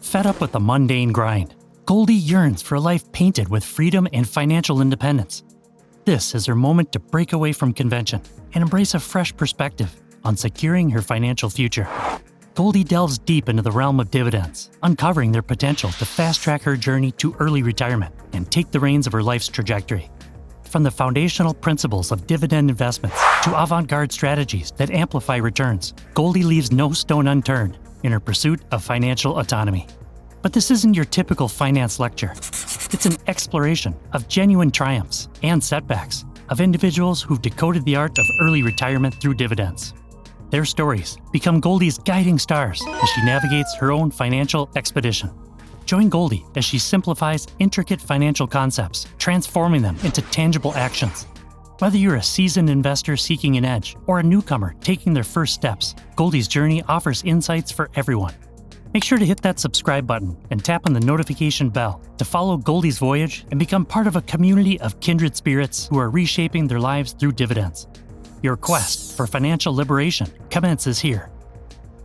Fed up with the mundane grind, Goldie yearns for a life painted with freedom and financial independence. This is her moment to break away from convention and embrace a fresh perspective on securing her financial future. Goldie delves deep into the realm of dividends, uncovering their potential to fast-track her journey to early retirement and take the reins of her life's trajectory. From the foundational principles of dividend investments to avant-garde strategies that amplify returns, Goldie leaves no stone unturned in her pursuit of financial autonomy. But this isn't your typical finance lecture. It's an exploration of genuine triumphs and setbacks of individuals who've decoded the art of early retirement through dividends. Their stories become Goldie's guiding stars as she navigates her own financial expedition. Join Goldie as she simplifies intricate financial concepts, transforming them into tangible actions. Whether you're a seasoned investor seeking an edge or a newcomer taking their first steps, Goldie's journey offers insights for everyone. Make sure to hit that subscribe button and tap on the notification bell to follow Goldie's voyage and become part of a community of kindred spirits who are reshaping their lives through dividends. Your quest for financial liberation commences here.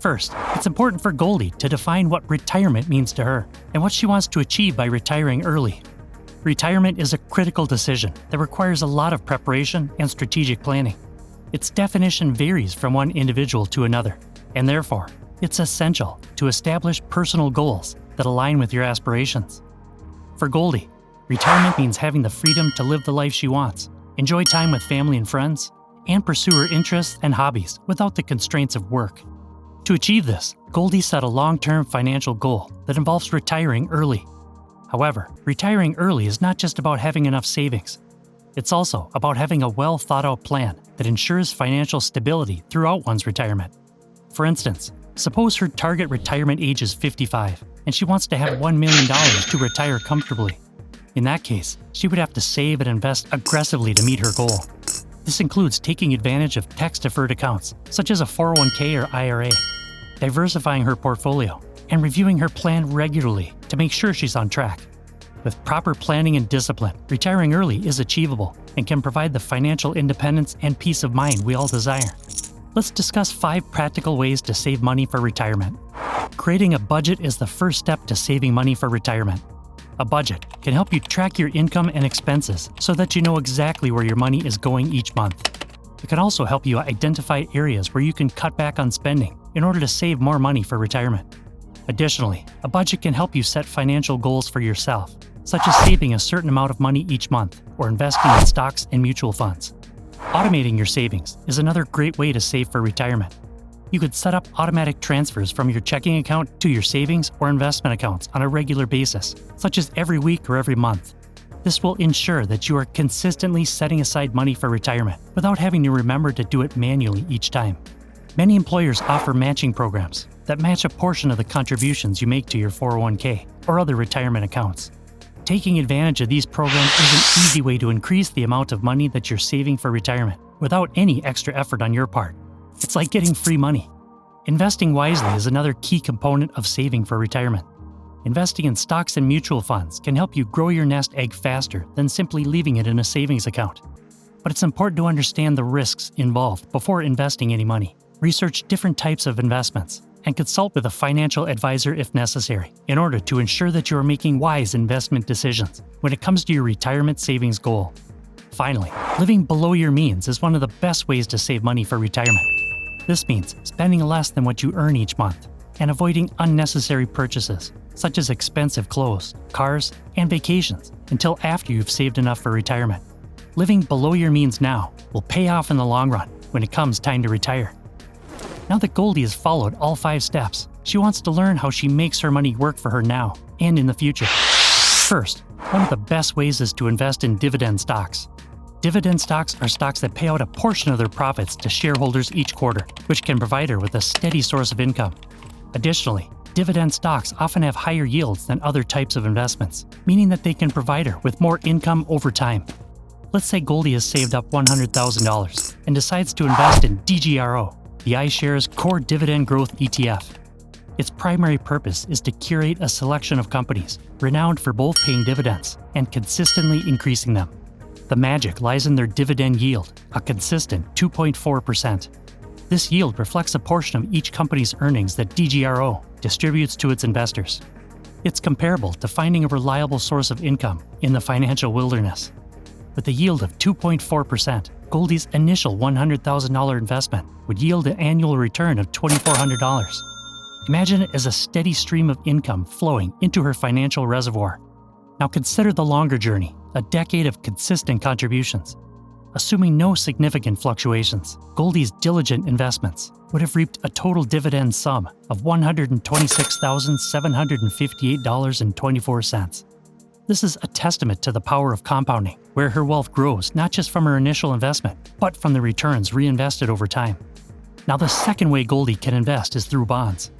First, it's important for Goldie to define what retirement means to her and what she wants to achieve by retiring early. Retirement is a critical decision that requires a lot of preparation and strategic planning. Its definition varies from one individual to another, and therefore, it's essential to establish personal goals that align with your aspirations. For Goldie, retirement means having the freedom to live the life she wants, enjoy time with family and friends, and pursue her interests and hobbies without the constraints of work. To achieve this, Goldie set a long-term financial goal that involves retiring early. However, retiring early is not just about having enough savings. It's also about having a well-thought-out plan that ensures financial stability throughout one's retirement. For instance, suppose her target retirement age is 55, and she wants to have $1 million to retire comfortably. In that case, she would have to save and invest aggressively to meet her goal. This includes taking advantage of tax-deferred accounts, such as a 401k or IRA, diversifying her portfolio, and reviewing her plan regularly to make sure she's on track. With proper planning and discipline, retiring early is achievable and can provide the financial independence and peace of mind we all desire. Let's discuss 5 practical ways to save money for retirement. Creating a budget is the first step to saving money for retirement. A budget can help you track your income and expenses so that you know exactly where your money is going each month. It can also help you identify areas where you can cut back on spending in order to save more money for retirement. Additionally, a budget can help you set financial goals for yourself, such as saving a certain amount of money each month or investing in stocks and mutual funds. Automating your savings is another great way to save for retirement. You could set up automatic transfers from your checking account to your savings or investment accounts on a regular basis, such as every week or every month. This will ensure that you are consistently setting aside money for retirement without having to remember to do it manually each time. Many employers offer matching programs that match a portion of the contributions you make to your 401k or other retirement accounts. Taking advantage of these programs is an easy way to increase the amount of money that you're saving for retirement without any extra effort on your part. It's like getting free money. Investing wisely is another key component of saving for retirement. Investing in stocks and mutual funds can help you grow your nest egg faster than simply leaving it in a savings account. But it's important to understand the risks involved before investing any money. Research different types of investments and consult with a financial advisor if necessary in order to ensure that you are making wise investment decisions when it comes to your retirement savings goal. Finally, living below your means is one of the best ways to save money for retirement. This means spending less than what you earn each month and avoiding unnecessary purchases, such as expensive clothes, cars, and vacations, until after you've saved enough for retirement. Living below your means now will pay off in the long run when it comes time to retire. Now that Goldie has followed all 5 steps, she wants to learn how she makes her money work for her now and in the future. First, one of the best ways is to invest in dividend stocks. Dividend stocks are stocks that pay out a portion of their profits to shareholders each quarter, which can provide her with a steady source of income. Additionally, dividend stocks often have higher yields than other types of investments, meaning that they can provide her with more income over time. Let's say Goldie has saved up $100,000 and decides to invest in DGRO, the iShares Core Dividend Growth ETF. Its primary purpose is to curate a selection of companies renowned for both paying dividends and consistently increasing them. The magic lies in their dividend yield, a consistent 2.4%. This yield reflects a portion of each company's earnings that DGRO distributes to its investors. It's comparable to finding a reliable source of income in the financial wilderness. With a yield of 2.4%, Goldie's initial $100,000 investment would yield an annual return of $2,400. Imagine it as a steady stream of income flowing into her financial reservoir. Now consider the longer journey, a decade of consistent contributions. Assuming no significant fluctuations, Goldie's diligent investments would have reaped a total dividend sum of $126,758.24. This is a testament to the power of compounding, where her wealth grows not just from her initial investment, but from the returns reinvested over time. Now, the second way Goldie can invest is through bonds.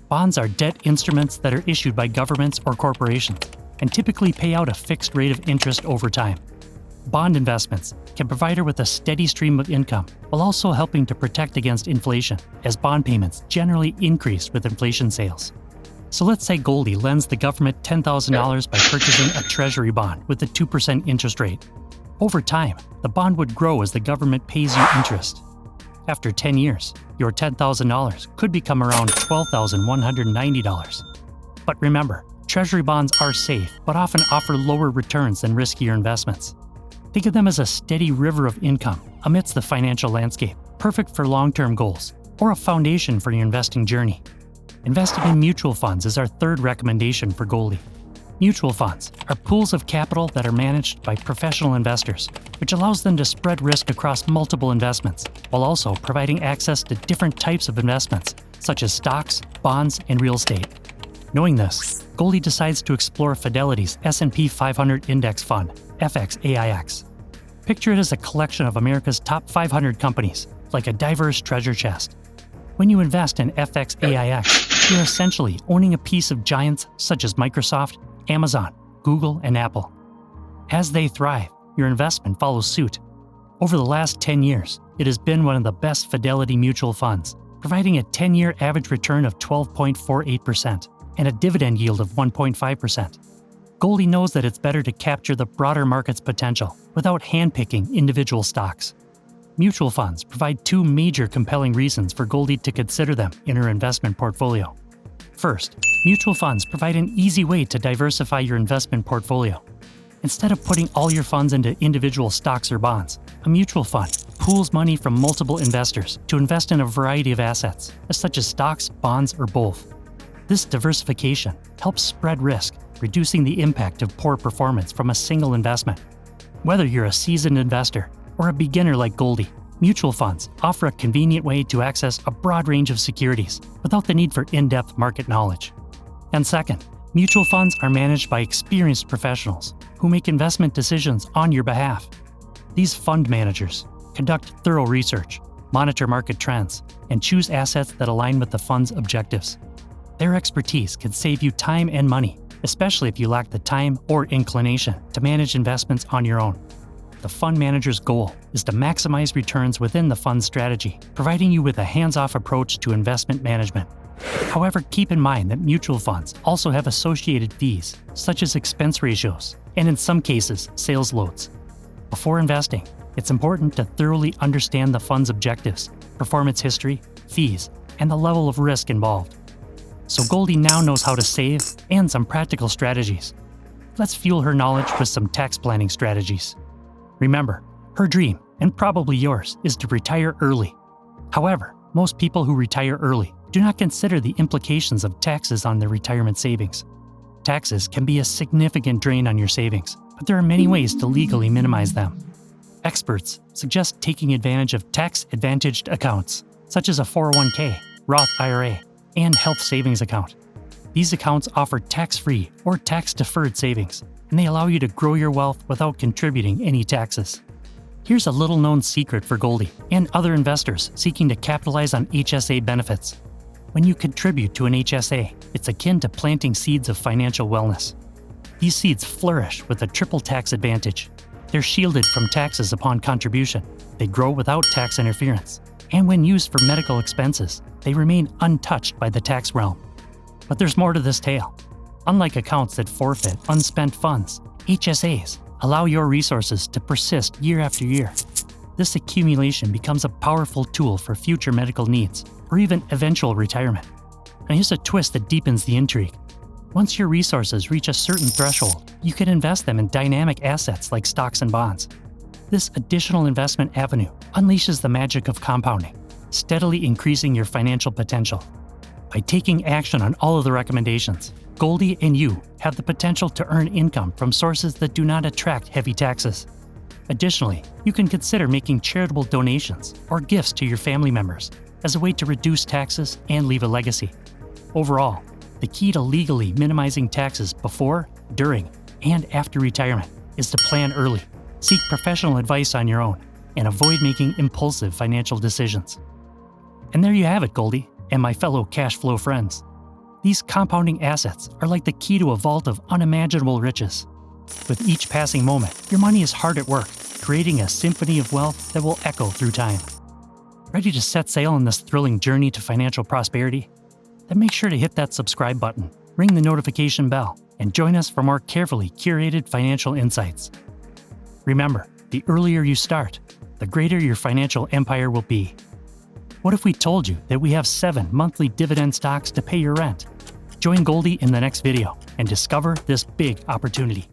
Bonds are debt instruments that are issued by governments or corporations and typically pay out a fixed rate of interest over time. Bond investments can provide her with a steady stream of income while also helping to protect against inflation, as bond payments generally increase with inflation sales. So let's say Goldie lends the government $10,000 by purchasing a treasury bond with a 2% interest rate. Over time, the bond would grow as the government pays you interest. After 10 years, your $10,000 could become around $12,190. But remember, treasury bonds are safe but often offer lower returns than riskier investments. Think of them as a steady river of income amidst the financial landscape, perfect for long-term goals or a foundation for your investing journey. Investing in mutual funds is our third recommendation for Goldie. Mutual funds are pools of capital that are managed by professional investors, which allows them to spread risk across multiple investments, while also providing access to different types of investments, such as stocks, bonds, and real estate. Knowing this, Goldie decides to explore Fidelity's S&P 500 Index Fund, FXAIX. Picture it as a collection of America's top 500 companies, like a diverse treasure chest. When you invest in FXAIX, you're essentially owning a piece of giants such as Microsoft, Amazon, Google, and Apple. As they thrive, your investment follows suit. Over the last 10 years, it has been one of the best Fidelity mutual funds, providing a 10-year average return of 12.48% and a dividend yield of 1.5%. Goldie knows that it's better to capture the broader market's potential without handpicking individual stocks. Mutual funds provide two major compelling reasons for Goldie to consider them in her investment portfolio. First, mutual funds provide an easy way to diversify your investment portfolio. Instead of putting all your funds into individual stocks or bonds, a mutual fund pools money from multiple investors to invest in a variety of assets, such as stocks, bonds, or both. This diversification helps spread risk, reducing the impact of poor performance from a single investment. Whether you're a seasoned investor or a beginner like Goldie, mutual funds offer a convenient way to access a broad range of securities without the need for in-depth market knowledge. And second, mutual funds are managed by experienced professionals who make investment decisions on your behalf. These fund managers conduct thorough research, monitor market trends, and choose assets that align with the fund's objectives. Their expertise can save you time and money, especially if you lack the time or inclination to manage investments on your own. The fund manager's goal is to maximize returns within the fund's strategy, providing you with a hands-off approach to investment management. However, keep in mind that mutual funds also have associated fees, such as expense ratios, and in some cases, sales loads. Before investing, it's important to thoroughly understand the fund's objectives, performance history, fees, and the level of risk involved. So Goldie now knows how to save and some practical strategies. Let's fuel her knowledge with some tax planning strategies. Remember, her dream, and probably yours, is to retire early. However, most people who retire early do not consider the implications of taxes on their retirement savings. Taxes can be a significant drain on your savings, but there are many ways to legally minimize them. Experts suggest taking advantage of tax-advantaged accounts, such as a 401k, Roth IRA, and health savings account. These accounts offer tax-free or tax-deferred savings, and they allow you to grow your wealth without contributing any taxes. Here's a little-known secret for Goldie and other investors seeking to capitalize on HSA benefits. When you contribute to an HSA, it's akin to planting seeds of financial wellness. These seeds flourish with a triple tax advantage. They're shielded from taxes upon contribution, they grow without tax interference, and when used for medical expenses, they remain untouched by the tax realm. But there's more to this tale. Unlike accounts that forfeit unspent funds, HSAs allow your resources to persist year after year. This accumulation becomes a powerful tool for future medical needs or even eventual retirement. And here's a twist that deepens the intrigue. Once your resources reach a certain threshold, you can invest them in dynamic assets like stocks and bonds. This additional investment avenue unleashes the magic of compounding, steadily increasing your financial potential. By taking action on all of the recommendations, Goldie and you have the potential to earn income from sources that do not attract heavy taxes. Additionally, you can consider making charitable donations or gifts to your family members as a way to reduce taxes and leave a legacy. Overall, the key to legally minimizing taxes before, during, and after retirement is to plan early, seek professional advice on your own, and avoid making impulsive financial decisions. And there you have it, Goldie, and my fellow cash flow friends. These compounding assets are like the key to a vault of unimaginable riches. With each passing moment, your money is hard at work, creating a symphony of wealth that will echo through time. Ready to set sail on this thrilling journey to financial prosperity? Then make sure to hit that subscribe button, ring the notification bell, and join us for more carefully curated financial insights. Remember, the earlier you start, the greater your financial empire will be. What if we told you that we have 7 monthly dividend stocks to pay your rent? Join Goldie in the next video and discover this big opportunity.